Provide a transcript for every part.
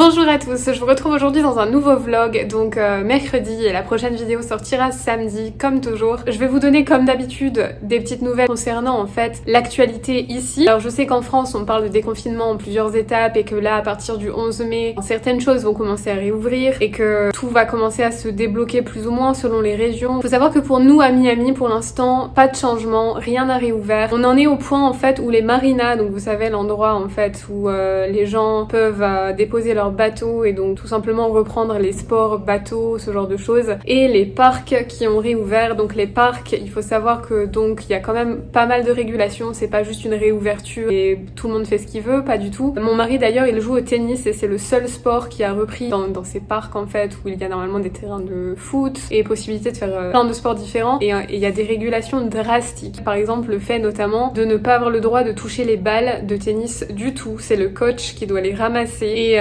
Bonjour à tous, je vous retrouve aujourd'hui dans un nouveau vlog, donc mercredi, et la prochaine vidéo sortira samedi, comme toujours. Je vais vous donner, comme d'habitude, des petites nouvelles concernant en fait l'actualité ici. Alors je sais qu'en France, on parle de déconfinement en plusieurs étapes, et que là, à partir du 11 mai, certaines choses vont commencer à réouvrir, et que tout va commencer à se débloquer plus ou moins selon les régions. Faut savoir que pour nous, à Miami, pour l'instant, pas de changement, rien n'a réouvert. On en est au point en fait où les marinas, donc vous savez l'endroit en fait où les gens peuvent déposer leur bateau et donc tout simplement reprendre les sports bateaux, ce genre de choses, et les parcs qui ont réouvert. Donc les parcs, il faut savoir que donc il y a quand même pas mal de régulations, c'est pas juste une réouverture et tout le monde fait ce qu'il veut, pas du tout. Mon mari d'ailleurs, il joue au tennis et c'est le seul sport qui a repris dans ces parcs en fait, où il y a normalement des terrains de foot et possibilité de faire plein de sports différents, et il y a des régulations drastiques. Par exemple, le fait notamment de ne pas avoir le droit de toucher les balles de tennis du tout, c'est le coach qui doit les ramasser, et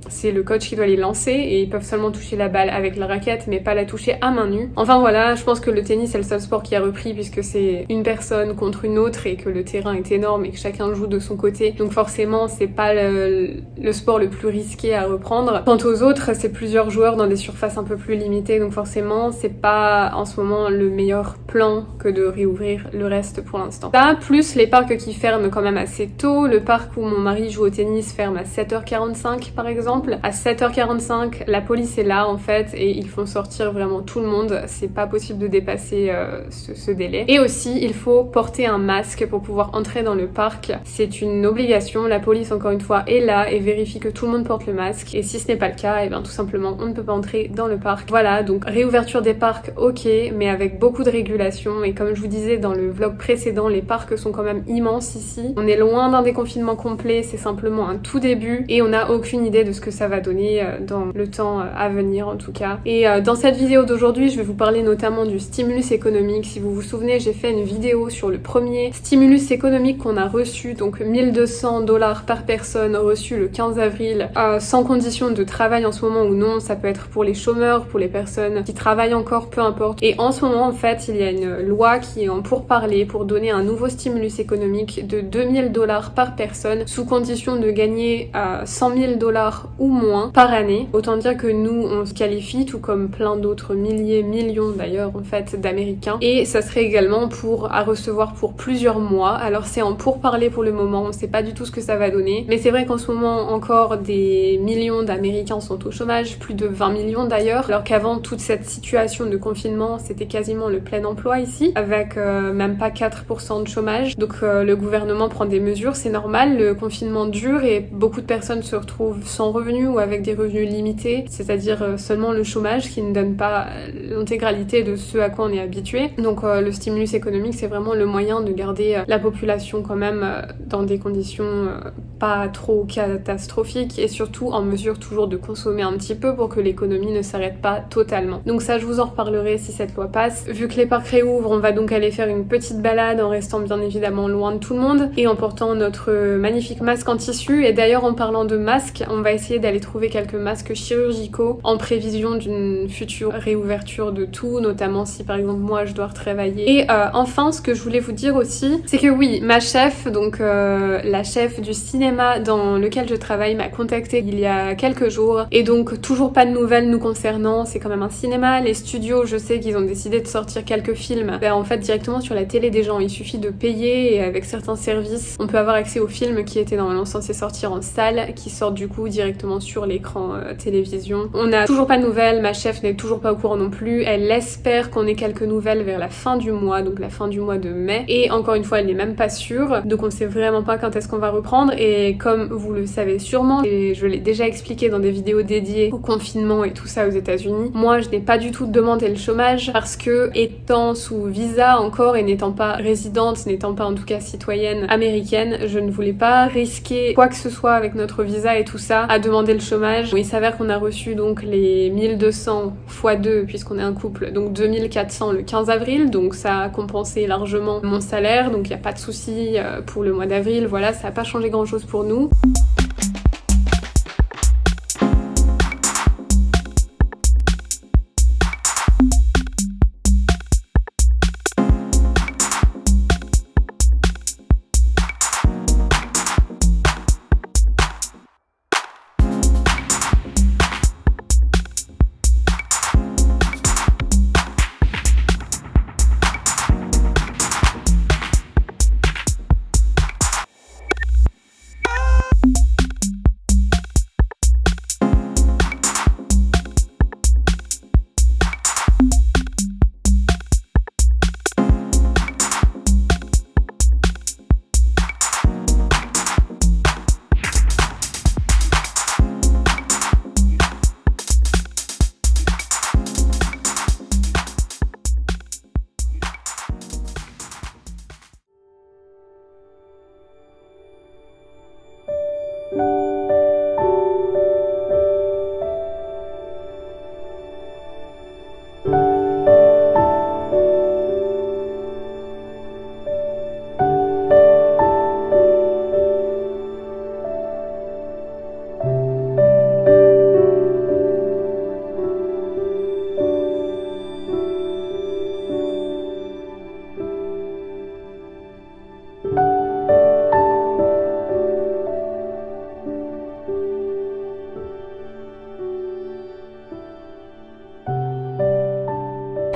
c'est le coach qui doit les lancer, et ils peuvent seulement toucher la balle avec la raquette mais pas la toucher à main nue. Enfin voilà, je pense que le tennis c'est le seul sport qui a repris, puisque c'est une personne contre une autre et que le terrain est énorme et que chacun joue de son côté, donc forcément c'est pas le sport le plus risqué à reprendre. Quant aux autres, c'est plusieurs joueurs dans des surfaces un peu plus limitées, donc forcément c'est pas en ce moment le meilleur plan que de réouvrir le reste pour l'instant. Ça, plus les parcs qui ferment quand même assez tôt. Le parc où mon mari joue au tennis ferme à 7h45 par exemple. À 7h45, la police est là en fait, et ils font sortir vraiment tout le monde. C'est pas possible de dépasser ce délai. Et aussi, il faut porter un masque pour pouvoir entrer dans le parc. C'est une obligation. La police, encore une fois, est là et vérifie que tout le monde porte le masque. Et si ce n'est pas le cas, et bien tout simplement, on ne peut pas entrer dans le parc. Voilà, donc réouverture des parcs, ok, mais avec beaucoup de régulations. Et comme je vous disais dans le vlog précédent, les parcs sont quand même immenses ici. On est loin d'un déconfinement complet, c'est simplement un tout début, et on n'a aucune idée de ce que ça va donner dans le temps à venir en tout cas. Et dans cette vidéo d'aujourd'hui, je vais vous parler notamment du stimulus économique. Si vous vous souvenez, j'ai fait une vidéo sur le premier stimulus économique qu'on a reçu, donc 1200$ par personne reçu le 15 avril, sans condition de travail en ce moment ou non. Ça peut être pour les chômeurs, pour les personnes qui travaillent encore, peu importe. Et en ce moment, en fait, il y a une loi qui est en pourparlers pour donner un nouveau stimulus économique de 2000$ par personne, sous condition de gagner 100 000$ ou moins par année. Autant dire que nous, on se qualifie, tout comme plein d'autres millions d'ailleurs en fait d'Américains. Et ça serait également à recevoir pour plusieurs mois. Alors c'est en pourparlers pour le moment, on sait pas du tout ce que ça va donner. Mais c'est vrai qu'en ce moment encore des millions d'Américains sont au chômage, plus de 20 millions d'ailleurs. Alors qu'avant toute cette situation de confinement, c'était quasiment le plein emploi ici, avec même pas 4% de chômage. Donc le gouvernement prend des mesures, c'est normal, le confinement dure et beaucoup de personnes se retrouvent sans revenus ou avec des revenus limités, c'est-à-dire seulement le chômage qui ne donne pas l'intégralité de ce à quoi on est habitué. Donc le stimulus économique, c'est vraiment le moyen de garder la population quand même dans des conditions pas trop catastrophiques, et surtout en mesure toujours de consommer un petit peu pour que l'économie ne s'arrête pas totalement. Donc ça, je vous en reparlerai si cette loi passe. Vu que les parcs réouvrent, on va donc aller faire une petite balade en restant bien évidemment loin de tout le monde et en portant notre magnifique masque en tissu. Et d'ailleurs, en parlant de masques, on va essayer d'aller trouver quelques masques chirurgicaux en prévision d'une future réouverture de tout, notamment si par exemple moi je dois retravailler. Et enfin, ce que je voulais vous dire aussi, c'est que oui, ma chef, donc la chef du cinéma dans lequel je travaille, m'a contactée il y a quelques jours, et donc toujours pas de nouvelles nous concernant. C'est quand même un cinéma, les studios, je sais qu'ils ont décidé de sortir quelques films en fait directement sur la télé des gens. Il suffit de payer, et avec certains services, on peut avoir accès aux films qui étaient normalement censés sortir en salle, qui sortent du coup directement sur l'écran télévision. On n'a toujours pas de nouvelles, ma chef n'est toujours pas au courant non plus. Elle espère qu'on ait quelques nouvelles vers la fin du mois, donc la fin du mois de mai, et encore une fois elle n'est même pas sûre, donc on sait vraiment pas quand est-ce qu'on va reprendre. Et comme vous le savez sûrement, et je l'ai déjà expliqué dans des vidéos dédiées au confinement et tout ça aux États-Unis, moi je n'ai pas du tout demandé le chômage, parce que étant sous visa encore et n'étant pas résidente, n'étant pas en tout cas citoyenne américaine, je ne voulais pas risquer quoi que ce soit avec notre visa et tout ça à demander le chômage. Bon, il s'avère qu'on a reçu donc les 1200 x 2 puisqu'on est un couple, donc 2400 le 15 avril, donc ça a compensé largement mon salaire, donc il n'y a pas de souci pour le mois d'avril. Voilà, ça n'a pas changé grand chose pour nous.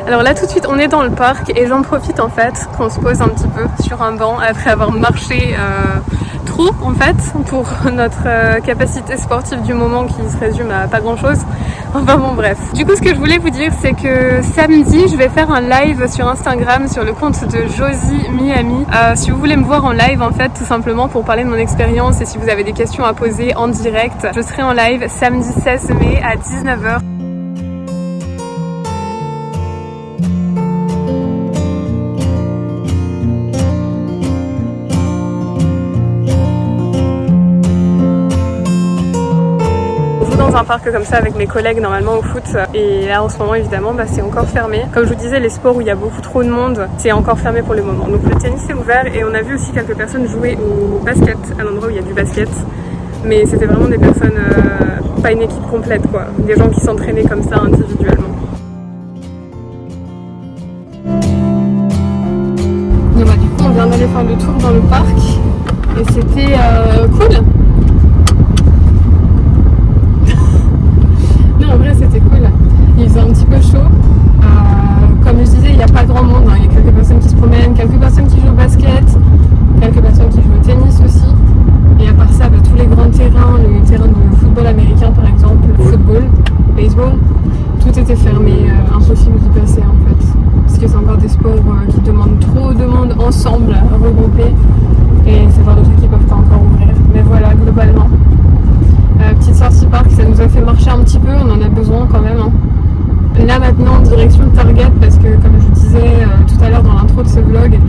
Alors là tout de suite on est dans le parc et j'en profite en fait qu'on se pose un petit peu sur un banc après avoir marché trop en fait pour notre capacité sportive du moment qui se résume à pas grand chose. Enfin bon bref. Du coup ce que je voulais vous dire c'est que samedi je vais faire un live sur Instagram sur le compte de Josie Miami. Si vous voulez me voir en live en fait tout simplement pour parler de mon expérience et si vous avez des questions à poser en direct, je serai en live samedi 16 mai à 19h. Dans un parc comme ça avec mes collègues normalement au foot et là en ce moment évidemment c'est encore fermé. Comme je vous disais, les sports où il y a beaucoup trop de monde c'est encore fermé pour le moment. Donc le tennis est ouvert et on a vu aussi quelques personnes jouer au basket à l'endroit où il y a du basket, mais c'était vraiment des personnes, pas une équipe complète quoi, des gens qui s'entraînaient comme ça individuellement. Donc bah, du coup on vient d'aller faire le tour dans le parc et c'était cool. En vrai c'était cool, il faisait un petit peu chaud, comme je disais il n'y a pas grand monde, il y a quelques personnes qui se promènent, quelques personnes qui jouent au basket, quelques personnes qui jouent au tennis aussi, et à part ça tous les grands terrains, le terrain de football américain par exemple, le football, baseball, tout était fermé, impossible d'y passer en fait, parce que c'est encore des sports qui demandent trop de monde ensemble, regroupés, et c'est le genre de trucs qui peuvent pas encore ouvrir, mais voilà globalement. Petite sortie parc, ça nous a fait marcher un petit peu, on en a besoin quand même. Là maintenant direction Target parce que comme je vous disais tout à l'heure dans l'intro de ce vlog,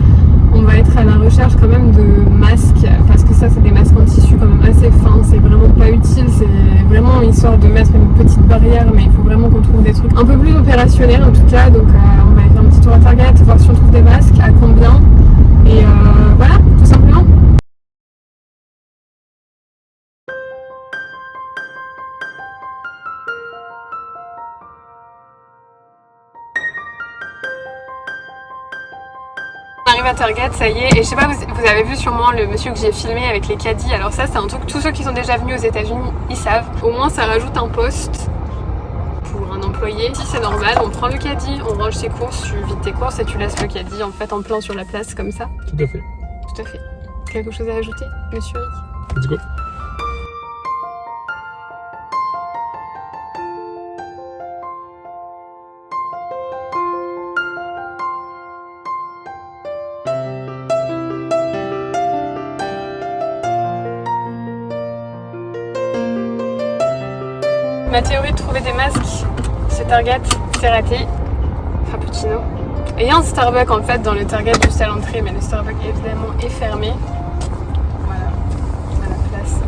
on va être à la recherche quand même de masques parce que ça c'est des masques en tissu quand même assez fins, c'est vraiment pas utile, c'est vraiment histoire de mettre une petite barrière mais il faut vraiment qu'on trouve des trucs un peu plus opérationnels en tout cas, donc on va aller faire un petit tour à Target, voir si on trouve des masques, à combien et voilà tout simplement. On arrive à Target, ça y est, et je sais pas, vous avez vu sûrement le monsieur que j'ai filmé avec les caddies, alors ça c'est un truc, tous ceux qui sont déjà venus aux États-Unis ils savent, au moins ça rajoute un poste pour un employé. Si c'est normal, on prend le caddie, on range ses courses, tu vides tes courses et tu laisses le caddie en fait en plein sur la place comme ça. Tout à fait. Tout à fait. Quelque chose à ajouter, monsieur Rick? Let's go. Ma théorie de trouver des masques chez Target, c'est raté. Frappuccino. Et il y a un Starbucks en fait dans le Target juste à l'entrée, mais le Starbucks évidemment est fermé. Voilà, à la place.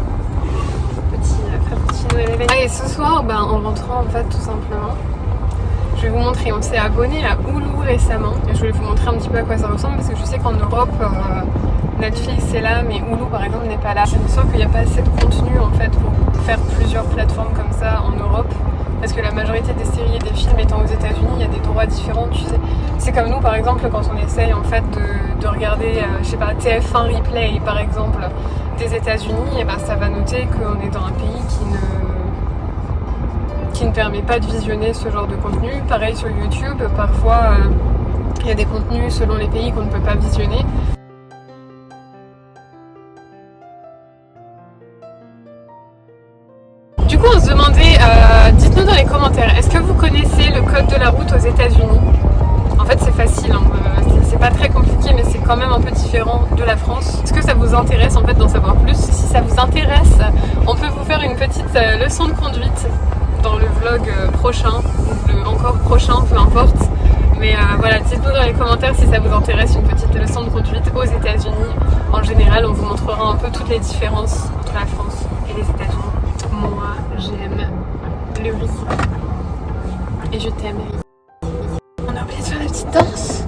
Petit frappuccino élevé. Et ce soir, en rentrant en fait tout simplement, je vais vous montrer, on s'est abonné à Hulu récemment. Et je voulais vous montrer un petit peu à quoi ça ressemble parce que je sais qu'en Europe, Netflix est là, mais Hulu par exemple n'est pas là. Je me sens qu'il n'y a pas assez de contenu en fait pour faire plusieurs plateformes comme ça en Europe. Parce que la majorité des séries et des films étant aux États-Unis, il y a des droits différents, tu sais. C'est comme nous par exemple quand on essaye en fait de regarder, je sais pas, TF1 Replay par exemple des États-Unis, et ça va noter qu'on est dans un pays qui ne permet pas de visionner ce genre de contenu. Pareil sur YouTube, parfois il y a des contenus selon les pays qu'on ne peut pas visionner. Du coup on se demandait, dites-nous dans les commentaires, est-ce que vous connaissez le code de la route aux États-Unis? En fait c'est facile, c'est pas très compliqué mais c'est quand même un peu différent de la France. Est-ce que ça vous intéresse en fait d'en savoir plus? Si ça vous intéresse, on peut vous faire une petite leçon de conduite dans le vlog prochain, ou le encore prochain, peu importe. Mais voilà, dites-nous dans les commentaires si ça vous intéresse une petite leçon de conduite aux États-Unis. En général, on vous montrera un peu toutes les différences entre la France et les États-Unis. Moi, j'aime le riz. Et je t'aime, riz. On a oublié de faire la petite danse.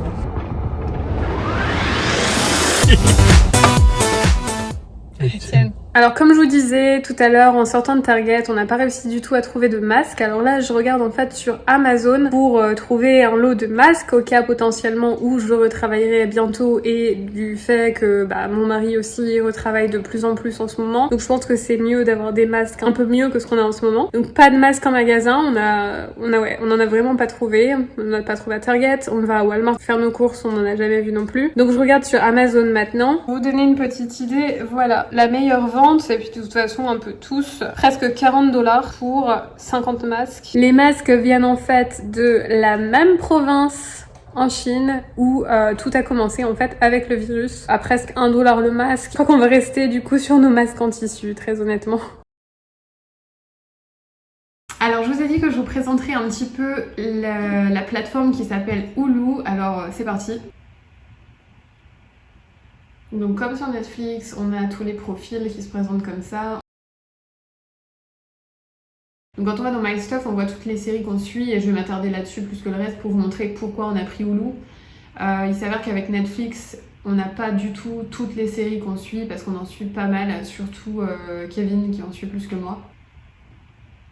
Etienne. Alors comme je vous disais tout à l'heure, en sortant de Target, on n'a pas réussi du tout à trouver de masques. Alors là, je regarde en fait sur Amazon pour trouver un lot de masques au cas potentiellement où je retravaillerai bientôt et du fait que mon mari aussi retravaille de plus en plus en ce moment. Donc je pense que c'est mieux d'avoir des masques un peu mieux que ce qu'on a en ce moment. Donc pas de masques en magasin, on en a vraiment pas trouvé. On n'en a pas trouvé à Target, on va à Walmart faire nos courses, on n'en a jamais vu non plus. Donc je regarde sur Amazon maintenant. Pour vous donner une petite idée, voilà, la meilleure vente, et puis de toute façon un peu tous, presque $40 pour 50 masques. Les masques viennent en fait de la même province en Chine où tout a commencé en fait avec le virus, à presque $1 le masque. Je crois qu'on va rester du coup sur nos masques en tissu, très honnêtement. Alors je vous ai dit que je vous présenterai un petit peu la plateforme qui s'appelle Hulu, alors c'est parti. Donc comme sur Netflix, on a tous les profils qui se présentent comme ça. Donc quand on va dans My Stuff, on voit toutes les séries qu'on suit et je vais m'attarder là-dessus plus que le reste pour vous montrer pourquoi on a pris Hulu. Il s'avère qu'avec Netflix, on n'a pas du tout toutes les séries qu'on suit parce qu'on en suit pas mal, surtout Kevin qui en suit plus que moi.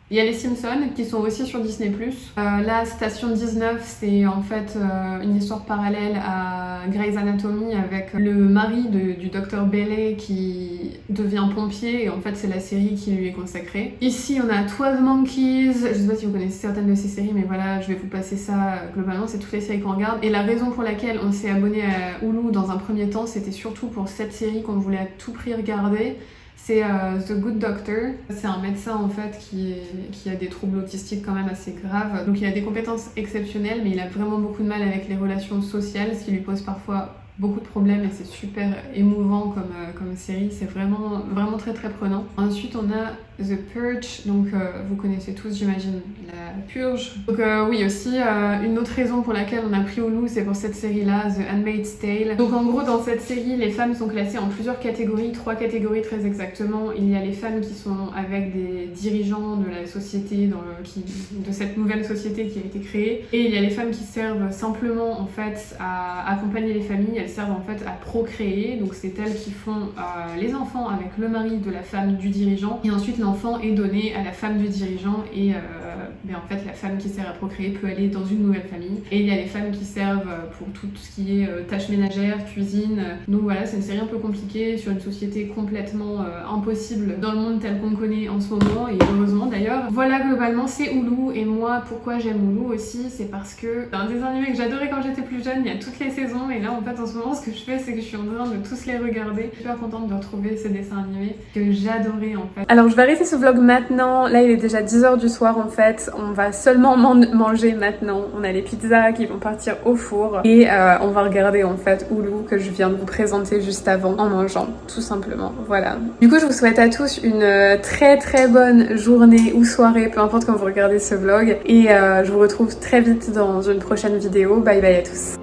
Il y a les Simpsons qui sont aussi sur Disney+. La Station 19, c'est en fait une histoire parallèle à Grey's Anatomy avec le mari du docteur Bailey qui devient pompier et en fait c'est la série qui lui est consacrée. Ici on a 12 Monkeys, je sais pas si vous connaissez certaines de ces séries mais voilà, je vais vous passer ça globalement, c'est toutes les séries qu'on regarde. Et la raison pour laquelle on s'est abonné à Hulu dans un premier temps, c'était surtout pour cette série qu'on voulait à tout prix regarder. C'est The Good Doctor. C'est un médecin en fait qui a des troubles autistiques quand même assez graves. Donc il a des compétences exceptionnelles mais il a vraiment beaucoup de mal avec les relations sociales, ce qui lui pose parfois beaucoup de problèmes et c'est super émouvant comme série. C'est vraiment très très prenant. Ensuite on a The Purge, donc vous connaissez tous j'imagine la purge. Donc oui aussi une autre raison pour laquelle on a pris Hulu, c'est pour cette série là, The Handmaid's Tale. Donc en gros dans cette série les femmes sont classées en plusieurs catégories, 3 catégories très exactement. Il y a les femmes qui sont avec des dirigeants de la société, de cette nouvelle société qui a été créée, et il y a les femmes qui servent simplement en fait à accompagner les familles. Elles servent en fait à procréer, donc c'est elles qui font les enfants avec le mari de la femme du dirigeant et ensuite l'enfant est donné à la femme du dirigeant et en fait la femme qui sert à procréer peut aller dans une nouvelle famille. Et il y a les femmes qui servent pour tout ce qui est tâches ménagères, cuisine. Donc voilà, c'est une série un peu compliquée sur une société complètement impossible dans le monde tel qu'on le connaît en ce moment et heureusement d'ailleurs. Voilà globalement c'est Hulu et moi pourquoi j'aime Hulu aussi, c'est parce que c'est un dessin animé que j'adorais quand j'étais plus jeune, il y a toutes les saisons et là en fait en ce moment ce que je fais c'est que je suis en train de tous les regarder. Je suis super contente de retrouver ces dessins animés que j'adorais en fait. Alors je vais arrêter ce vlog maintenant, là il est déjà 10h du soir en fait, on va seulement manger maintenant, on a les pizzas qui vont partir au four et on va regarder en fait Hulu que je viens de vous présenter juste avant en mangeant, tout simplement, voilà. Du coup je vous souhaite à tous une très très bonne journée ou soirée, peu importe quand vous regardez ce vlog et je vous retrouve très vite dans une prochaine vidéo, bye bye à tous.